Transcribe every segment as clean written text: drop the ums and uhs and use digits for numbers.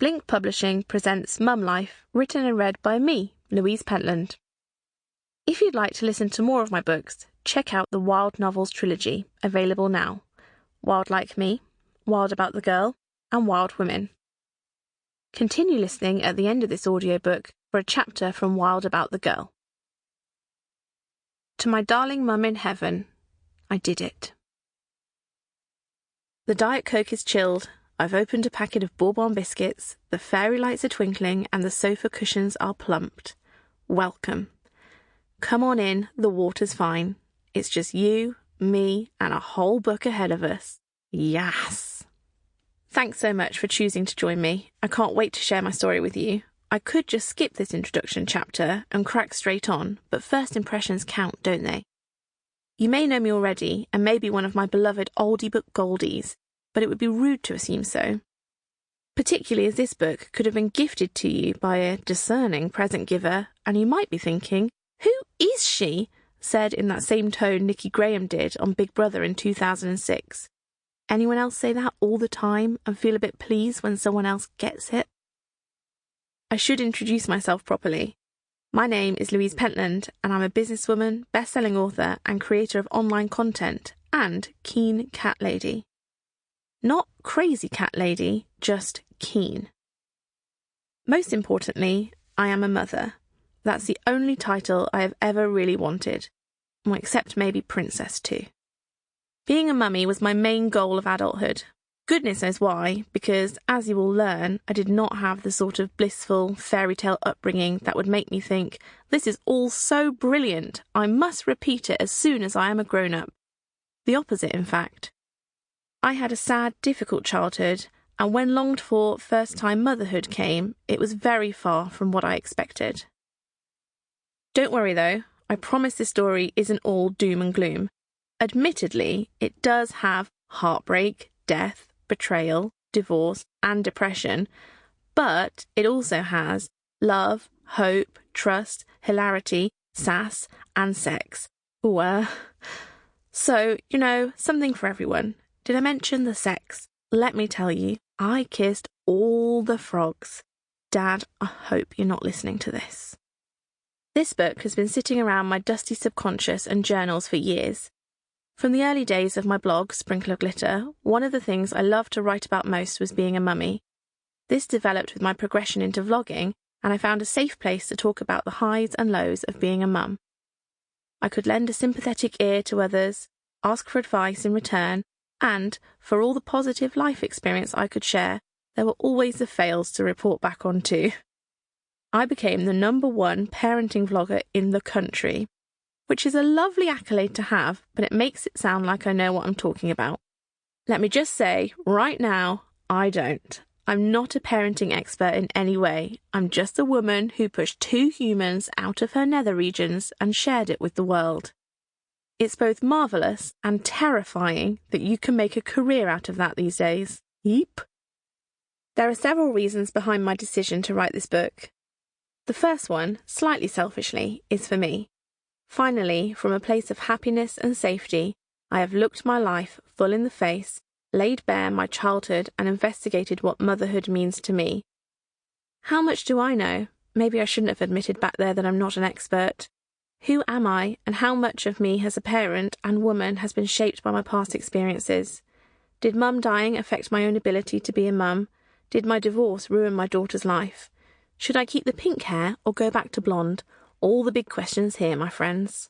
Blink Publishing presents MumLife, written and read by me, Louise Pentland. If you'd like to listen to more of my books, check out the Wild Novels trilogy, available now. Wild Like Me, Wild About the Girl, and Wild Women. Continue listening at the end of this audiobook for a chapter from Wild About the Girl. To my darling mum in heaven, I did it. The Diet Coke is chilled. I've opened a packet of Bourbon biscuits, the fairy lights are twinkling, and the sofa cushions are plumped. Welcome. Come on in, the water's fine. It's just you, me, and a whole book ahead of us. Yes! Thanks so much for choosing to join me. I can't wait to share my story with you. I could just skip this introduction chapter and crack straight on, but first impressions count, don't they? You may know me already, and may be one of my beloved Audiobook goldies, but it would be rude to assume so. Particularly as this book could have been gifted to you by a discerning present giver, and you might be thinking, who is she? Said in that same tone Nikki Graham did on Big Brother in 2006. Anyone else say that all the time and feel a bit pleased when someone else gets it? I should introduce myself properly. My name is Louise Pentland, and I'm a businesswoman, best-selling author, and creator of online content, and keen cat lady. Not crazy cat lady, just keen. Most importantly, I am a mother. That's the only title I have ever really wanted. Well, except maybe princess too. Being a mummy was my main goal of adulthood. Goodness knows why, because, as you will learn, I did not have the sort of blissful fairy tale upbringing that would make me think, this is all so brilliant, I must repeat it as soon as I am a grown-up. The opposite, in fact. I had a sad, difficult childhood, and when longed-for first-time motherhood came, it was very far from what I expected. Don't worry, though. I promise this story isn't all doom and gloom. Admittedly, it does have heartbreak, death, betrayal, divorce, and depression, but it also has love, hope, trust, hilarity, sass, and sex. Ooh, So, something for everyone. Did I mention the sex? Let me tell you, I kissed all the frogs. Dad, I hope you're not listening to this. This book has been sitting around my dusty subconscious and journals for years. From the early days of my blog, Sprinkle of Glitter, one of the things I loved to write about most was being a mummy. This developed with my progression into vlogging, and I found a safe place to talk about the highs and lows of being a mum. I could lend a sympathetic ear to others, ask for advice in return, and, for all the positive life experience I could share, there were always the fails to report back on too. I became the #1 parenting vlogger in the country, which is a lovely accolade to have, but it makes it sound like I know what I'm talking about. Let me just say, right now, I don't. I'm not a parenting expert in any way. I'm just a woman who pushed 2 humans out of her nether regions and shared it with the world. It's both marvellous and terrifying that you can make a career out of that these days. Yeep. There are several reasons behind my decision to write this book. The first one, slightly selfishly, is for me. Finally, from a place of happiness and safety, I have looked my life full in the face, laid bare my childhood, and investigated what motherhood means to me. How much do I know? Maybe I shouldn't have admitted back there that I'm not an expert. Who am I, and how much of me as a parent and woman has been shaped by my past experiences? Did mum dying affect my own ability to be a mum? Did my divorce ruin my daughter's life? Should I keep the pink hair or go back to blonde? All the big questions here, my friends.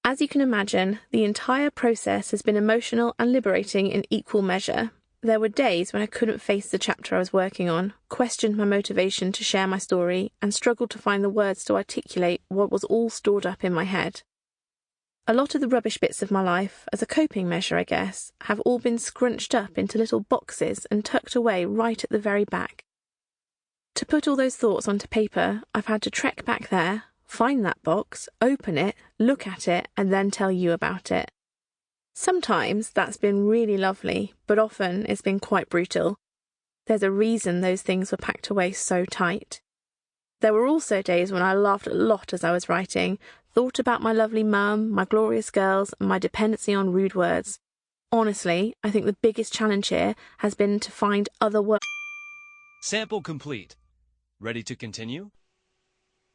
As you can imagine, the entire process has been emotional and liberating in equal measure. There were days when I couldn't face the chapter I was working on, questioned my motivation to share my story, and struggled to find the words to articulate what was all stored up in my head. A lot of the rubbish bits of my life, as a coping measure I guess, have all been scrunched up into little boxes and tucked away right at the very back. To put all those thoughts onto paper, I've had to trek back there, find that box, open it, look at it, and then tell you about it. Sometimes that's been really lovely, but often it's been quite brutal. There's a reason those things were packed away so tight. There were also days when I laughed a lot as I was writing, thought about my lovely mum, my glorious girls, and my dependency on rude words. Honestly, I think the biggest challenge here has been to find other words. Sample complete. Ready to continue?